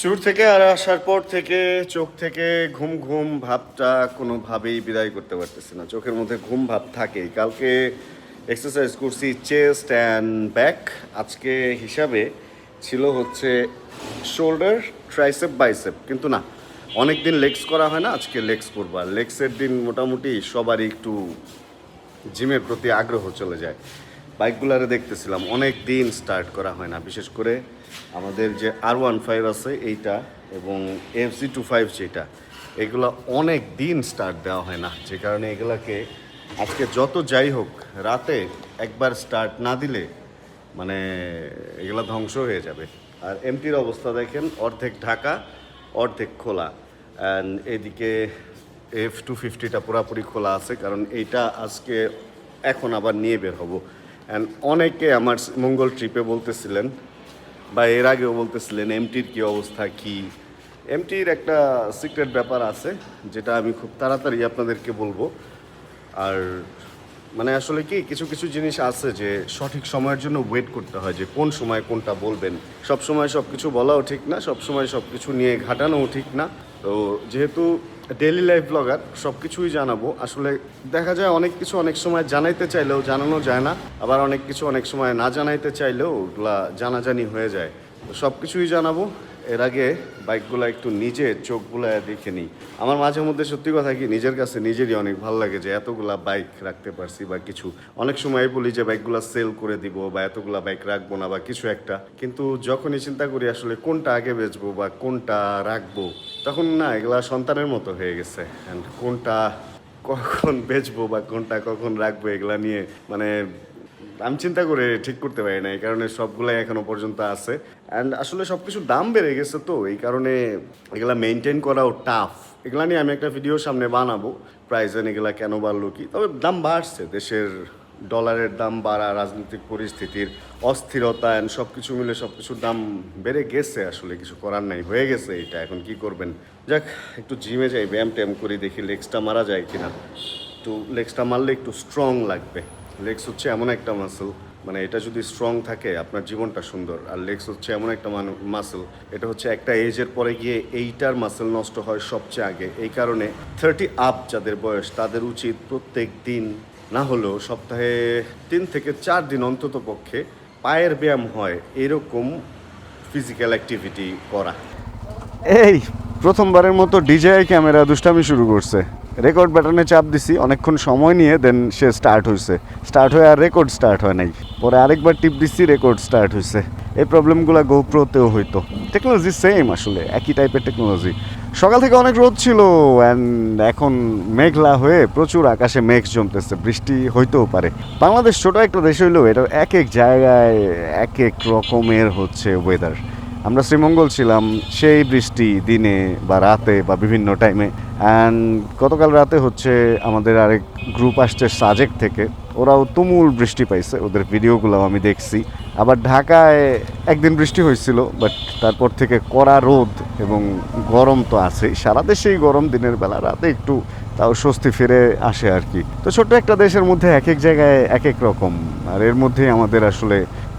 Tour থেকে আর আসার পর থেকে চোখ থেকে ঘুম ঘুম ভাবটা কোনোভাবেই বিদায় করতে পারতেছি না। চোখের মধ্যে ঘুম ভাব থাকেই। কালকে এক্সারসাইজ করছি চেস্ট অ্যান্ড ব্যাক, আজকে হিসাবে ছিল হচ্ছে শোল্ডার, ট্রাইসেপ, বাইসেপ, কিন্তু না, অনেক দিন লেগস করা হয় না, আজকে লেগস করবো। আর লেগসের দিন মোটামুটি সবারই একটু জিমের প্রতি আগ্রহ চলে যায়। বাইকগুলারে দেখতেছিলাম অনেক দিন স্টার্ট করা হয় না, বিশেষ করে আমাদের যে R15 আছে এইটা এবং FC25 যেটা, এগুলো অনেক দিন স্টার্ট দেওয়া হয় না, যে কারণে এগুলাকে আজকে যত যাই হোক রাতে একবার স্টার্ট না দিলে মানে এগুলা ধ্বংস হয়ে যাবে। আর এমটির অবস্থা দেখেন, অর্ধেক ঢাকা অর্ধেক খোলা। অ্যান্ড এদিকে F250টা পুরাপুরি খোলা আছে, কারণ এইটা আজকে এখন আবার নিয়ে বের হব। অ্যান্ড অনেকে আমার মঙ্গল ট্রিপে বলতেছিলেন বা এর আগেও বলতেছিলেন এমটির কী অবস্থা, কি এমটির একটা সিক্রেট ব্যাপার আছে যেটা আমি খুব তাড়াতাড়ি আপনাদেরকে বলবো। আর মানে আসলে কি কিছু কিছু জিনিস আছে যে সঠিক সময়ের জন্য ওয়েট করতে হয়, যে কোন সময় কোনটা বলবেন। সব সময় সব কিছু বলাও ঠিক না, সব সময় সব কিছু নিয়ে ঘাটানোও ঠিক না। তো যেহেতু ডেইলি লাইফ ব্লগার, সব কিছুই জানাবো। আসলে দেখা যায় অনেক কিছু অনেক সময় জানাইতে চাইলেও জানানো যায় না, আবার অনেক কিছু অনেক সময় না জানাইতে চাইলেও ওগুলা জানাজানি হয়ে যায়। তো সব কিছুই জানাবো। এর আগে বাইকগুলো একটু নিজে চোখগুলো দেখে নিই। আমার মাঝে মধ্যে সত্যি কথা কি নিজের কাছে নিজেরই অনেক ভালো লাগে যে এতগুলা বাইক রাখতে পারছি বা কিছু। অনেক সময় বলি যে বাইকগুলো সেল করে দিব বা এতগুলা বাইক রাখবো না বা কিছু একটা, কিন্তু যখনই চিন্তা করি আসলে কোনটা আগে বেচবো বা কোনটা রাখবো, তখন না এগুলা সন্তানের মতো হয়ে গেছে। অ্যান্ড কোনটা কখন বেচবো বা কোনটা কখন রাখবো এগুলা নিয়ে মানে আমি চিন্তা করে ঠিক করতে পারি না। এই কারণে সবগুলাই এখনো পর্যন্ত আছে। অ্যান্ড আসলে সব কিছুর দাম বেড়ে গেছে, তো এই কারণে এগুলা মেনটেন করাও টাফ। এগুলা নিয়ে আমি একটা ভিডিও সামনে বানাবো, প্রাইজেন এগুলা কেন বাড়লো কি। তবে দাম বাড়ছে, দেশের ডলারের দাম বাড়া, রাজনৈতিক পরিস্থিতির অস্থিরতা অ্যান্ড সব কিছু মিলে সব কিছুর দাম বেড়ে গেছে। আসলে কিছু করার নাই, হয়ে গেছে এটা, এখন কি করবেন। যাক, একটু জিমে যাই, ব্যায়াম ট্যাম করি, দেখি লেগসটা মারা যায় কিনা। একটু লেগসটা মারলে একটু স্ট্রং লাগবে। লেগস হচ্ছে এমন একটা মাসল, মানে এটা যদি স্ট্রং থাকে আপনার জীবনটা সুন্দর। আর লেগস হচ্ছে এমন একটা মাসল, এটা হচ্ছে একটা এজের পরে গিয়ে এইটার মাসল নষ্ট হয় সবচেয়ে আগে। এই কারণে 30 আপ যাদের বয়স তাদের উচিত প্রত্যেক দিন না হলেও সপ্তাহে 3 থেকে 4 দিন অন্তত পক্ষে পায়ের ব্যায়াম হয় এরকম ফিজিক্যাল অ্যাক্টিভিটি করা। এই প্রথমবারের মতো ডিজেআই ক্যামেরা দুষ্টামি শুরু করছে। রেকর্ড বাটনে চাপ দিছি অনেকক্ষণ সময় নিয়ে, দেন সে স্টার্ট হয়েছে। স্টার্ট হয়ে আর রেকর্ড স্টার্ট হয় নাই। পরে আরেকবার টিপ দিচ্ছি, রেকর্ড স্টার্ট হয়েছে। এই প্রবলেমগুলো গোপ্রোতেও হইতো। টেকনোলজি সেম, আসলে একই টাইপের টেকনোলজি। সকাল থেকে অনেক রোদ ছিল, অ্যান্ড এখন মেঘলা হয়ে প্রচুর আকাশে মেঘ জমতেছে, বৃষ্টি হইতেও পারে। বাংলাদেশ ছোট একটা দেশ হইলেও এটার এক এক জায়গায় এক এক রকমের হচ্ছে ওয়েদার। আমরা শ্রীমঙ্গল ছিলাম, সেই বৃষ্টি দিনে বা রাতে বা বিভিন্ন টাইমে। অ্যান্ড গতকাল রাতে হচ্ছে আমাদের আরেক গ্রুপ আসছে সাজেক থেকে, ওরাও তুমুল বৃষ্টি পাইছে, ওদের ভিডিওগুলোও আমি দেখছি। আবার ঢাকায় একদিন বৃষ্টি হয়েছিল, বাট তারপর থেকে কড়া রোদ এবং গরম তো আছেই। সারা দেশেই গরম দিনের বেলা, রাতে একটু তাও স্বস্তি ফিরে আসে আর কি। তো ছোট্ট একটা দেশের মধ্যে এক এক জায়গায় এক এক রকম, আর এর মধ্যেই আমাদের আসলে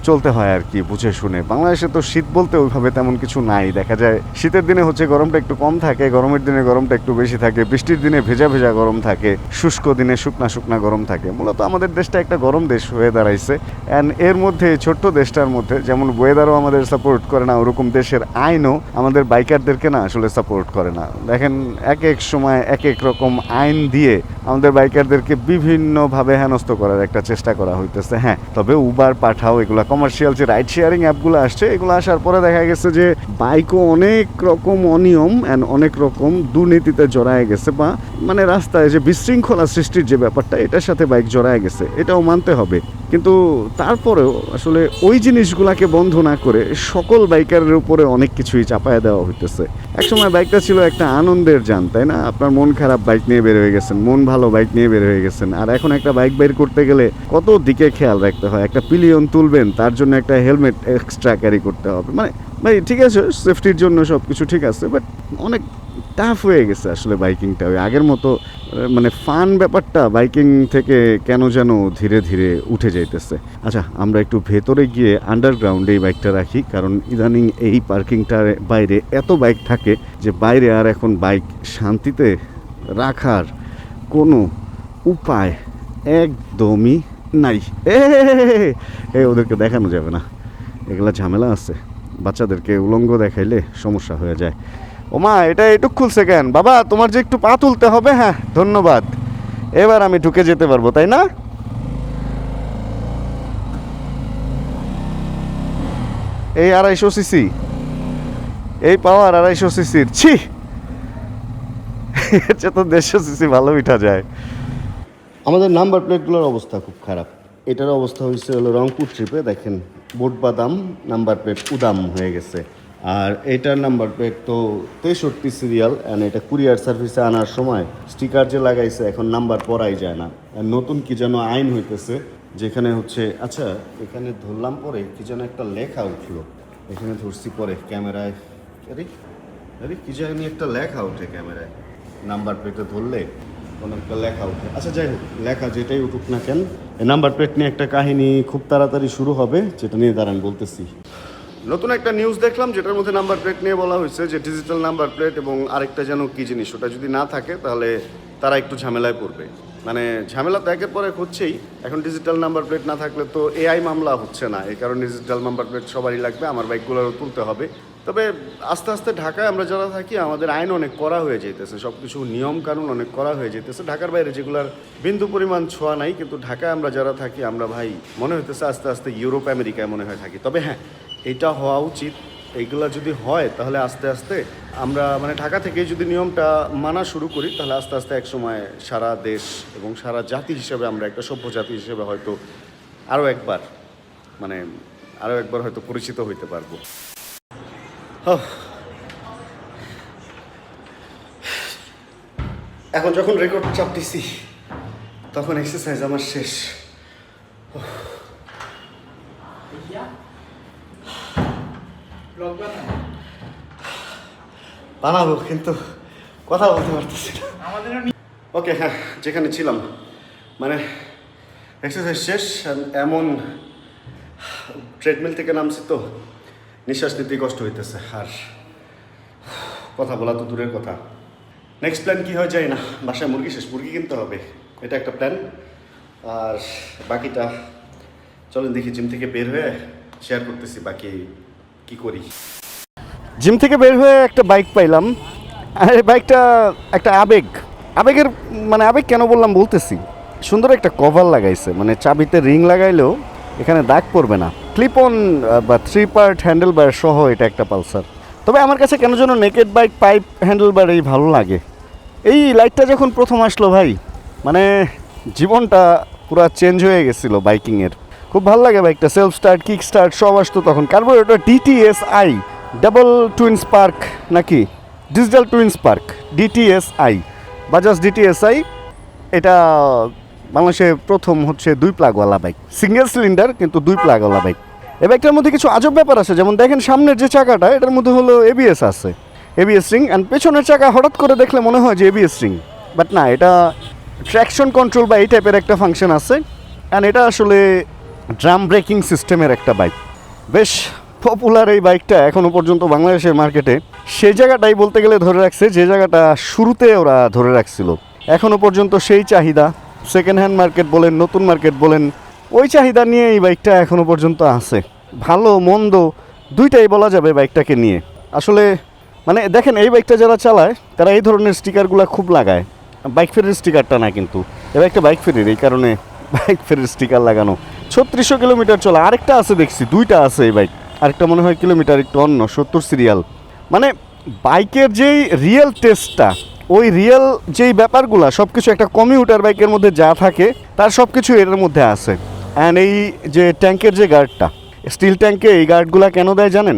চলতে হয় আর কি, বুঝে শুনে। বাংলাদেশে তো শীত বলতে ওইভাবে তেমন কিছু নাই। দেখা যায় শীতের দিনে হচ্ছে গরমটা একটু কম থাকে, গরমের দিনে গরমটা একটু বেশি থাকে, বৃষ্টির দিনে ভেজা ভেজা গরম থাকে, শুষ্ক দিনে শুকনা শুকনা গরম থাকে। মূলত আমাদের দেশটা একটা গরম দেশ হয়ে দাঁড়াইছে। অ্যান্ড এর মধ্যে ছোট্ট দেশটার মধ্যে যেমন ওয়েদারও আমাদের সাপোর্ট করে না, ওরকম দেশের আইনও আমাদের বাইকারদেরকে না আসলে সাপোর্ট করে না। দেখেন এক এক সময় এক এক রকম আইন দিয়ে আমাদের বাইকারদেরকে বিভিন্নভাবে হেনস্থ করার একটা চেষ্টা করা হইতেছে। হ্যাঁ, তবে উবার, পাঠাও, এগুলো কমার্শিয়াল যে রাইড শেয়ারিং অ্যাপগুলো আসছে, এগুলো আসার পরে দেখা গেছে যে বাইকও অনেক রকম অনিয়ম অ্যান্ড অনেক রকম দুর্নীতিতে জড়ায় গেছে, বা মানে রাস্তায় যে বিশৃঙ্খলা সৃষ্টির যে ব্যাপারটা, এটার সাথে বাইক জড়ায় গেছে, এটাও মানতে হবে। কিন্তু তারপরেও আসলে ওই জিনিসগুলোকে বন্ধ না করে সকল বাইকারের উপরে অনেক কিছুই চাপায় দেওয়া হইতেছে। একসময় বাইকটা ছিল একটা আনন্দের যান, তাই না? আপনার মন খারাপ বাইক নিয়ে বের হয়ে গেছেন, মন ভালো বাইক নিয়ে বের হয়ে গেছেন। আর এখন একটা বাইক বের করতে গেলে কত দিকে খেয়াল রাখতে হয়। একটা পিলিয়ন তুলবেন, তার জন্য একটা হেলমেট এক্সট্রা ক্যারি করতে হবে। মানে ভাই ঠিক আছে, সেফটির জন্য সব কিছু ঠিক আছে, বাট অনেক টাফ হয়ে গেছে আসলে বাইকিংটা। ওই আগের মতো মানে ফান ব্যাপারটা বাইকিং থেকে কেন যেন ধীরে ধীরে উঠে যাইতেছে। আচ্ছা, আমরা একটু ভেতরে গিয়ে আন্ডারগ্রাউন্ডে এই বাইকটা রাখি, কারণ ইদানিং এই পার্কিংটার বাইরে এত বাইক থাকে যে বাইরে আর এখন বাইক শান্তিতে রাখার কোনো উপায় একদমই নাই। ওদেরকে দেখানো যাবে না, এগুলা ঝামেলা আছে। বাচ্চাদেরকে উলঙ্গ দেখাইলে সমস্যা হয়ে যায়। ওমা, এটা এটুক খুলছে কেন বাবা? তোমার যে একটু পা তুলতে হবে। হ্যাঁ, ধন্যবাদ। এবার আমি ঢুকে যেতে পারবো, তাই না? এই 250 সিসি, এই পাওয়ার 250 সিসির, ছি, এর চেয়ে তো 150 সিসি ভালো উঠা যায়। আমাদের নাম্বার প্লেটগুলোর অবস্থা খুব খারাপ। এটার অবস্থা হয়েছে হলো রংপুর ট্রিপে, দেখেন বোট বাদাম, নাম্বার প্লেট উদাম হয়ে গেছে। আর এটার নাম্বার প্লেট তো 63 সিরিয়াল, অ্যান্ড এটা কুরিয়ার সার্ভিসে আনার সময় স্টিকার যে লাগাইছে এখন নাম্বার পরাই যায় না। আর নতুন কি যেন আইন হইতেছে, যেখানে হচ্ছে, আচ্ছা এখানে ধরলাম পরে কি যেন একটা লেখা উঠলো, এখানে ধরছি পরে ক্যামেরায়, আরে আরে কি জানি একটা লেখা ওঠে ক্যামেরায়, নাম্বার প্লেটে ধরলে কোনো একটা লেখা উঠে। আচ্ছা যাই হোক, লেখা যেটাই উঠুক না কেন, এই নাম্বার প্লেট নিয়ে একটা কাহিনী খুব তাড়াতাড়ি শুরু হবে, যেটা নিয়ে দাঁড়ান বলতেছি। নতুন একটা নিউজ দেখলাম যেটার মধ্যে নাম্বার প্লেট নিয়ে বলা হয়েছে যে ডিজিটাল নাম্বার প্লেট এবং আরেকটা যেন কী জিনিস, ওটা যদি না থাকে তাহলে তারা একটু ঝামেলায় পড়বে। মানে ঝামেলা তো একের পর এক হচ্ছেই। এখন ডিজিটাল নাম্বার প্লেট না থাকলে তো এআই মামলা হচ্ছে না, এই কারণে ডিজিটাল নাম্বার প্লেট সবারই লাগবে, আমার বাইকগুলোরও তুলতে হবে। তবে আস্তে আস্তে ঢাকায় আমরা যারা থাকি আমাদের আইন অনেক কড়া হয়ে যেতেছে, সব কিছু নিয়ম কানুন অনেক কড়া হয়ে যেতেছে। ঢাকার বাইরে যেগুলোর বিন্দু পরিমাণ ছোঁয়া নাই, কিন্তু ঢাকায় আমরা যারা থাকি আমরা ভাই মনে হইতেছে আস্তে আস্তে ইউরোপ আমেরিকায় মনে হয় থাকি। তবে হ্যাঁ, এটা হওয়া উচিত। এইগুলো যদি হয় তাহলে আস্তে আস্তে আমরা মানে ঢাকা থেকে যদি নিয়মটা মানা শুরু করি তাহলে আস্তে আস্তে এক সময় সারা দেশ এবং সারা জাতি হিসেবে আমরা একটা সভ্য জাতি হিসেবে হয়তো আরও একবার হয়তো পরিচিত হইতে পারবো। এখন যখন রেকর্ড চাপতেছি তখন এক্সারসাইজ আমার শেষ। বানাবো কিন্তু কথা বলতে পারতেছি না। ওকে, হ্যাঁ, যেখানে ছিলাম মানে এক্সারসাইজ শেষ। এমন ট্রেডমিল থেকে নামছি তো নিঃশ্বাস নিতেই কষ্ট হইতেছে, আর কথা বলা তো দূরের কথা। নেক্সট প্ল্যান কী হয় যায় না, বাসায় মুরগি শেষ, মুরগি কিনতে হবে, এটা একটা প্ল্যান। আর বাকিটা চলেন দেখি, জিম থেকে বের হয়ে শেয়ার করতেছি বাকি কি করি। জিম থেকে বের হয়ে একটা বাইক পাইলাম, আর এই বাইকটা একটা আবেগের মানে আবেগ কেন বললাম বলতেছি। সুন্দর একটা কভার লাগাইছে, মানে চাবিতে রিং লাগাইলেও এখানে দাগ পড়বে না। ক্লিপ অন বা 3 পার্ট হ্যান্ডেল বার সহ এটা একটা পালসার। তবে আমার কাছে কেন যেন নেকেড বাইক পাইপ হ্যান্ডেল বার এই ভালো লাগে। এই লাইটটা যখন প্রথম আসলো ভাই, মানে জীবনটা পুরো চেঞ্জ হয়ে গেছিলো বাইকিংয়ের। খুব ভালো লাগে বাইকটা, সেলফ স্টার্ট, কিক স্টার্ট সব আসতো তখন। Carburettor DTSI, double twin spark নাকি digital twin spark, DTSI, Bajaj DTSI। এটা বাংলাদেশে প্রথম হচ্ছে 2 প্লাগওয়ালা বাইক, সিঙ্গেল সিলিন্ডার কিন্তু 2 প্লাগওয়ালা বাইক। এই বাইকটার মধ্যে কিছু আজব ব্যাপার আছে, যেমন দেখেন সামনের যে চাকাটা এটার মধ্যে হলো ABS আছে, ABS রিং, অ্যান্ড পেছনের চাকা হঠাৎ করে দেখলে মনে হয় যে ABS রিং, বাট না, এটা ট্র্যাকশন কন্ট্রোল বা এই টাইপের একটা ফাংশন আছে। অ্যান্ড এটা আসলে ড্রাম ব্রেকিং সিস্টেমের একটা বাইক। বেশ পপুলার এই বাইকটা এখনও পর্যন্ত বাংলাদেশের মার্কেটে। সেই জায়গাটাই বলতে গেলে ধরে রাখছে যে জায়গাটা শুরুতে ওরা ধরে রাখছিল। এখনও পর্যন্ত সেই চাহিদা, সেকেন্ড হ্যান্ড মার্কেট বলেন, নতুন মার্কেট বলেন, ওই চাহিদা নিয়ে এই বাইকটা এখনও পর্যন্ত আছে। ভালো মন্দ দুইটাই বলা যাবে বাইকটাকে নিয়ে। আসলে মানে দেখেন, এই বাইকটা যারা চালায় তারা এই ধরনের স্টিকারগুলো খুব লাগায়। বাইক ফেরির স্টিকারটা না, কিন্তু এই বাইকটা বাইক ফেরির, এই কারণে বাইক ফেরির স্টিকার লাগানো। 3600 কিলোমিটার চলে। আরেকটা আছে দেখছি, 2টা আছে এই বাইক, আরেকটা মনে হয় কিলোমিটার একটু অন্য, 70 সিরিয়াল। মানে বাইকের যেই রিয়েল টেস্টটা, ওই রিয়েল যেই ব্যাপারগুলো সব কিছু একটা কমিউটার বাইকের মধ্যে যা থাকে তার সব কিছু এর মধ্যে আছে। অ্যান্ড এই যে ট্যাঙ্কের যে গার্ডটা, স্টিল ট্যাঙ্কে এই গার্ডগুলো কেন দেয় জানেন?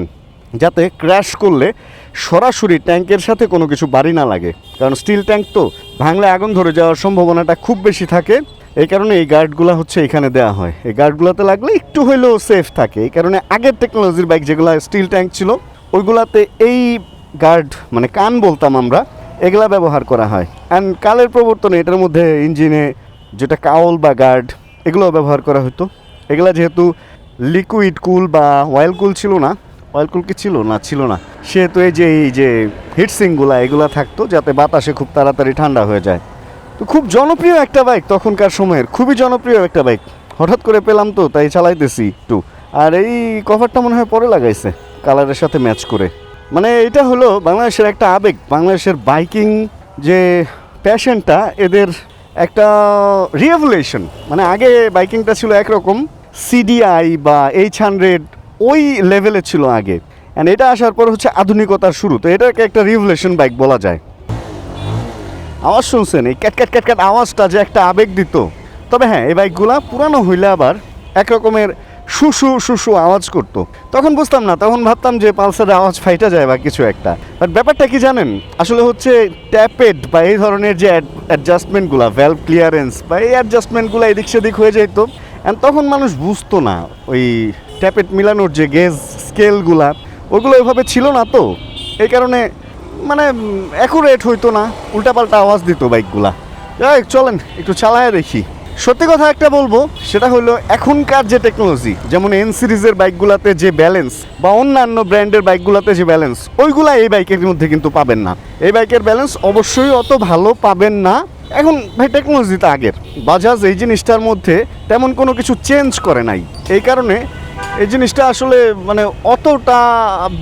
যাতে ক্র্যাশ করলে সরাসরি ট্যাঙ্কের সাথে কোনো কিছু বাড়ি না লাগে, কারণ স্টিল ট্যাঙ্ক তো ভাঙলে আগুন ধরে যাওয়ার সম্ভাবনাটা খুব বেশি থাকে। এই কারণে এই গার্ডগুলো হচ্ছে এখানে দেওয়া হয়। এই গার্ডগুলোতে লাগলে একটু হইলেও সেফ থাকে। এই কারণে আগের টেকনোলজির বাইক যেগুলো স্টিল ট্যাঙ্ক ছিল ওইগুলাতে এই গার্ড মানে কান বলতাম আমরা, এগুলা ব্যবহার করা হয়। অ্যান্ড কালের প্রবর্তনে এটার মধ্যে ইঞ্জিনে যেটা কাউল বা গার্ড এগুলো ব্যবহার করা হতো। এগুলা যেহেতু লিকুইড কুল বা অয়েল কুল ছিল না, অয়েল কুল কি ছিল না, ছিল না, সেহেতু এই যে হিটসিংগুলা এগুলা থাকতো যাতে বাতাসে খুব তাড়াতাড়ি ঠান্ডা হয়ে যায়। তো খুব জনপ্রিয় একটা বাইক তখনকার সময়ের, খুবই জনপ্রিয় একটা বাইক। হঠাৎ করে পেলাম তো তাই চালাইতেছি একটু। আর এই কভারটা মনে হয় পরে লাগাইছে কালারের সাথে ম্যাচ করে। মানে এটা হলো বাংলাদেশের একটা আবেগ, বাংলাদেশের বাইকিং যে প্যাশনটা এদের একটা রিভলিউশন। মানে আগে বাইকিংটা ছিল একরকম, সিডিআই বা H100 ওই লেভেলে ছিল আগে, অ্যান্ড এটা আসার পর হচ্ছে আধুনিকতার শুরু। তো এটাকে একটা রিভলিউশন বাইক বলা যায়। আওয়াজ শুনছেন, এই ক্যাট ক্যাট ক্যাট ক্যাট আওয়াজটা যে একটা আবেগ দিত। তবে হ্যাঁ, এই বাইকগুলা পুরানো হইলে আবার একরকমের শুশু শুশু আওয়াজ করতো। তখন বুঝতাম না, তখন ভাবতাম যে পালসারের আওয়াজ ফাইটা যায় বা কিছু একটা। বাট ব্যাপারটা কি জানেন, আসলে হচ্ছে ট্যাপেড বা এই ধরনের যে অ্যাডজাস্টমেন্টগুলো, ভ্যালভ ক্লিয়ারেন্স বা এই অ্যাডজাস্টমেন্টগুলো এদিক সেদিক হয়ে যেত। অ্যান্ড তখন মানুষ বুঝতো না ওই ট্যাপেড মিলানোর যে গেজ স্কেলগুলা ওগুলো ওইভাবে ছিল না। তো এই কারণে মানে অ্যাকুরেট হইতো না, উল্টাপাল্টা আওয়াজ দিত বাইকগুলা। যাই চলেন একটু চালায় দেখি। সত্যি কথা একটা বলবো, সেটা হলো এখনকার যে টেকনোলজি, যেমন এন সিরিজের বাইকগুলাতে যে ব্যালেন্স বা অন্যান্য ব্র্যান্ডের বাইকগুলাতে যে ব্যালেন্স, ওইগুলা এই বাইকের মধ্যে কিন্তু পাবেন না। এই বাইকের ব্যালেন্স অবশ্যই অত ভালো পাবেন না। এখন ভাই টেকনোলজি তো আগের, বাজাজ এই জিনিসটার মধ্যে তেমন কোনো কিছু চেঞ্জ করে নাই। এই কারণে এই জিনিসটা আসলে মানে অতটা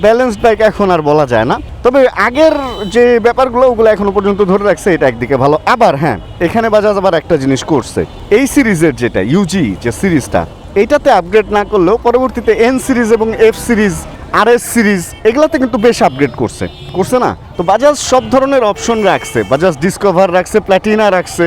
ব্যালেন্সড বাইক এখন আর বলা যায় না। তবে আগের যে ব্যাপারগুলো ওগুলো এখনো পর্যন্ত ধরে রাখছে, এটা একদিকে ভালো। আবার হ্যাঁ, এখানে বাজাজ আবার একটা জিনিস করছে, এই সিরিজের যেটা ইউজি যে সিরিজটা, এইটাতে আপগ্রেড না করলেও পরবর্তীতে এন সিরিজ এবং এফ সিরিজ, RS সিরিজ এগুলাতে কিন্তু বেশ আপগ্রেড করছে না। তো বাজাজ সব ধরনের অপশন রাখছে, বাজাজ ডিসকভার রাখছে, প্ল্যাটিনা রাখছে,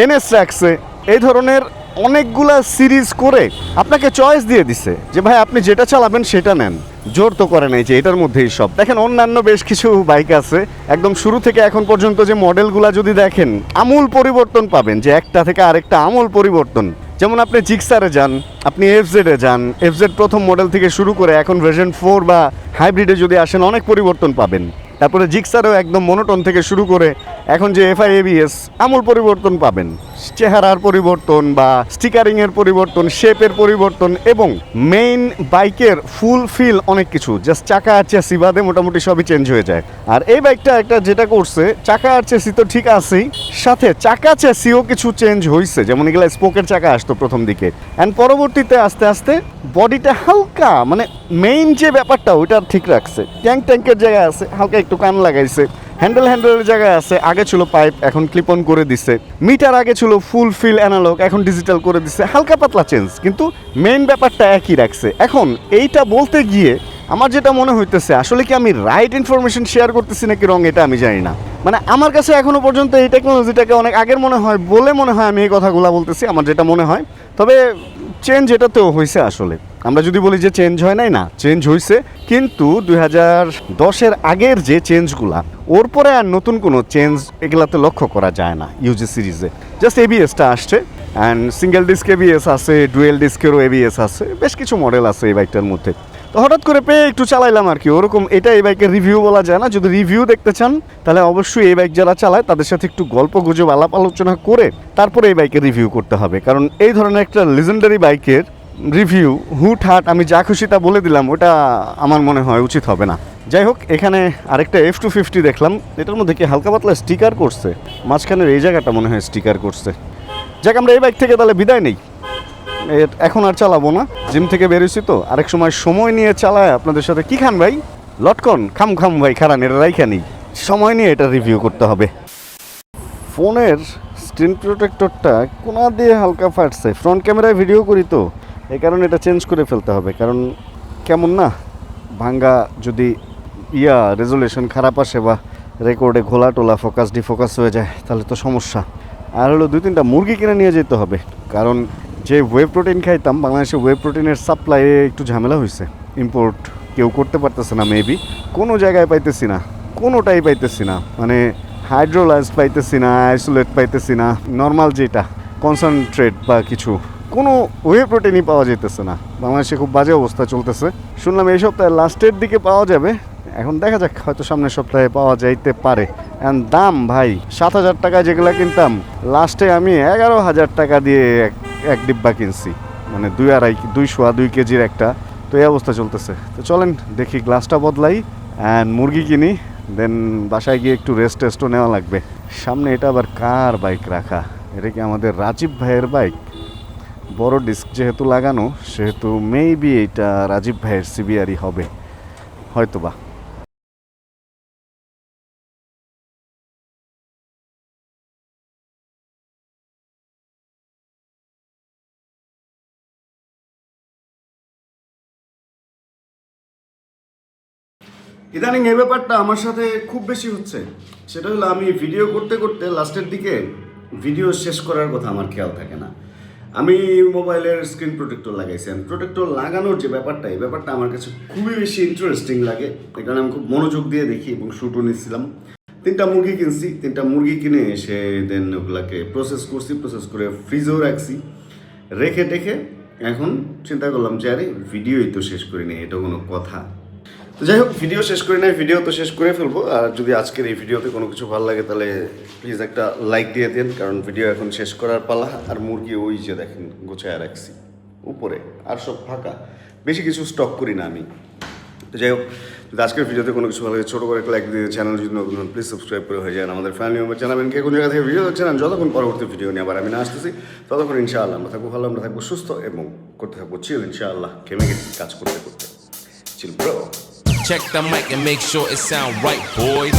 NS রাখছে, এই ধরনের অনেকগুলা সিরিজ করে আপনাকে চয়েস দিয়ে দিছে যে ভাই আপনি যেটা চালাবেন সেটা নেন। জোর তো করে নাই যে এটার মধ্যেই সব। দেখেন অন্যান্য বেশ কিছু বাইক আছে, একদম শুরু থেকে এখন পর্যন্ত যে মডেলগুলা যদি দেখেন, আমূল পরিবর্তন পাবেন, যে একটা থেকে আরেকটা আমূল পরিবর্তন। যেমন আপনি জিক্সারে যান, আপনি FZ-এ যান, FZ প্রথম মডেল থেকে শুরু করে এখন ভার্সন 4 বা হাইব্রিডে যদি আসেন অনেক পরিবর্তন পাবেন। তারপরে জিক্সারও একদম মনোটন থেকে শুরু করে এখন যে FI ABS আমূল পরিবর্তন পাবেন। চেহারার পরিবর্তন বা স্টিকারিংয়ের পরিবর্তন, শেপের পরিবর্তন এবং মেইন বাইকের ফুল ফিল অনেক কিছু, জাস্ট চাকা আর চ্যাসি বাদে মোটামুটি সবই চেঞ্জ হয়ে যায়। আর এই বাইকটা একটা যেটা করছে, চাকা আর চ্যাসি তো ঠিক আছেই, সাথে চাকা চ্যাসিও কিছু চেঞ্জ হয়েছে। যেমন এগুলো স্পোকের চাকা আসতো প্রথম দিকে, অ্যান্ড পরবর্তীতে আস্তে আস্তে বডিটা হালকা মানে মেইন যে ব্যাপারটা ওইটা ঠিক রাখছে। ট্যাঙ্কের জায়গায় আছে হালকা একটু কান লাগাইছে, হ্যান্ডেলের জায়গায় আছে, আগে ছিল পাইপ এখন ক্লিপ অন করে দিছে, মিটার আগে ছিল ফুল ফিল অ্যানালগ এখন ডিজিটাল করে দিছে, হালকা পাতলা চেঞ্জ, কিন্তু মেইন ব্যাপারটা একই রাখছে। এখন এইটা বলতে গিয়ে আমার যেটা মনে হইতেছে, আসলে কি আমি রাইট ইনফরমেশন শেয়ার করতেছি নাকি রং, এটা আমি জানি না। মানে আমার কাছে এখনো পর্যন্ত এই টেকনোলজিটাকে অনেক আগের মনে হয় বলে মনে হয় আমি এই কথাগুলো বলতেছি, আমার যেটা মনে হয়। তবে চেঞ্জ এটাতেও হয়েছে। আসলে আমরা যদি বলি যে চেঞ্জ হয় নাই, না চেঞ্জ হয়েছে, কিন্তু 2010-এর আগের যে চেঞ্জগুলা, ওর পরে আর নতুন কোনো চেঞ্জ এগুলাতে লক্ষ্য করা যায় না। ইউজি সিরিজে জাস্ট ABS-টা আসছে, অ্যান্ড সিঙ্গেল ডিস্ক ABS আছে, ডুয়েল ডিস্কেরও ABS আছে, বেশ কিছু মডেল আছে এই বাইকটার মধ্যে। তো হঠাৎ করে পেয়ে একটু চালাইলাম আর কি, ওরকম। এটা এই বাইকের রিভিউ বলা যায় না। যদি রিভিউ দেখতে চান তাহলে অবশ্যই এই বাইক যারা চালায় তাদের সাথে একটু গল্প গুজব আলাপ আলোচনা করে তারপরে এই বাইকের রিভিউ করতে হবে। কারণ এই ধরনের একটা লেজেন্ডারি বাইকের রিভিউ হুটহাট আমি যা খুশি তা বলে দিলাম, ওটা আমার মনে হয় উচিত হবে না। যাই হোক, এখানে আরেকটা F250 দেখলাম, এটার মধ্যে কি হালকা পাতলা স্টিকার করছে, মাঝখানের এই জায়গাটা মনে হয় স্টিকার করছে। যাক, আমরা এই বাইক থেকে তাহলে বিদায় নেই, এখন আর চালাবো না। জিম থেকে বেরোছি তো, আরেক সময় নিয়ে চালায় আপনাদের সাথে। কি খান ভাই? লটকন খাম ভাই, খারান এটা রাইখা নেই, সময় নিয়ে এটা রিভিউ করতে হবে। ফোনের স্ক্রিন প্রোটেক্টরটা কোনা দিয়ে হালকা ফাটছে, ফ্রন্ট ক্যামেরায় ভিডিও করি তো এই কারণে এটা চেঞ্জ করে ফেলতে হবে। কারণ কেমন না ভাঙ্গা, যদি রেজুলেশন খারাপ আসে বা রেকর্ডে ঘোলা টোলা ফোকাস ডিফোকাস হয়ে যায় তাহলে তো সমস্যা। আর হলো 2-3টা মুরগি কিনে নিয়ে যেতে হবে, কারণ যে ওয়ে প্রোটিন খাইতাম, বাংলাদেশে ওয়ে প্রোটিনের সাপ্লাইয়ে একটু ঝামেলা হয়েছে। ইম্পোর্ট কেউ করতে পারতেছে না, মেবি কোনো জায়গায় পাইতেছি না, কোনোটাই পাইতেছি না। মানে হাইড্রোলাইজড পাইতেছি না, আইসোলেট পাইতেছি না, নর্মাল যেটা কনসেন্ট্রেট বা কিছু, কোনো ওয়ে প্রোটিনই পাওয়া যেতেছে না। বাংলাদেশে খুব বাজে অবস্থা চলতেছে। শুনলাম এই সপ্তাহে লাস্টের দিকে পাওয়া যাবে, এখন দেখা যাক, হয়তো সামনের সপ্তাহে পাওয়া যাইতে পারে। অ্যান্ড দাম ভাই 7,000 টাকায় যেগুলো কিনতাম, লাস্টে আমি 11,000 টাকা দিয়ে এক ডিব্বা কিনছি, মানে 2 কেজির একটা। তো এই অবস্থা চলতেছে। তো চলেন দেখি, গ্লাসটা বদলাই অ্যান্ড মুরগি কিনি, দেন বাসায় গিয়ে একটু রেস্ট টেস্টও নেওয়া লাগবে। সামনে এটা আবার কার বাইক রাখা? এটা কি আমাদের রাজীব ভাইয়ের বাইক? বড় ডিস্ক যেহেতু লাগানো, সেহেতু মেবি এটা রাজীব ভাইয়ের সিবিআরই হবে হয়তোবা। ইদানিং এই ব্যাপারটা আমার সাথে খুব বেশি হচ্ছে। সেটা হলো, আমি ভিডিও করতে করতে লাস্টের দিকে ভিডিও শেষ করার কথা আমার খেয়াল থাকে না। আমি মোবাইলের স্ক্রিন প্রোটেক্টর লাগাইছি, আমি প্রোটেক্টর লাগানোর যে ব্যাপারটা, এই ব্যাপারটা আমার কাছে খুবই বেশি ইন্টারেস্টিং লাগে। এই কারণে আমি খুব মনোযোগ দিয়ে দেখি এবং শ্যুটও নিচ্ছিলাম। 3টা মুরগি কিনছি, 3টা মুরগি কিনে এসে দেন ওগুলাকে প্রসেস করছি, প্রসেস করে ফ্রিজেও রাখছি, রেখে টেখে এখন চিন্তা করলাম যে আরে ভিডিওই তো শেষ করিনি, এটা কোনো কথা? তো যাই হোক, ভিডিও শেষ করি নাই, ভিডিও তো শেষ করে ফেলবো। আর যদি আজকের এই ভিডিওতে কোনো কিছু ভালো লাগে তাহলে প্লিজ একটা লাইক দিয়ে দিন, কারণ ভিডিও এখন শেষ করার পালা। আর মুরগি ওই যে দেখেন গোছায় রাখছি উপরে, আর সব ফাঁকা, বেশি কিছু স্টক করি না আমি। তো যাই হোক, যদি আজকের ভিডিওতে কোনো কিছু ভালো লাগে ছোটো করে একটা লাইক দিয়ে, চ্যানেল যদি নতুন হন প্লিজ সাবস্ক্রাইব করে হয়ে যান। আমাদের ফ্যামিলি মেম্বার জানাবেন কে কোন জায়গা থেকে ভিডিও দেখছেন। যতক্ষণ পরবর্তী ভিডিও নিয়ে আবার আমি না আসতেছি, ততক্ষণ ইনশাআল্লাহ আমরা থাকবো ভালো, আমরা থাকবো সুস্থ এবং করতে থাকবো চিল ইনশাআল্লাহ। খেমে গেছি কাজ করতে করতে। Chill bro. Check the mic and make sure it sound right, boys.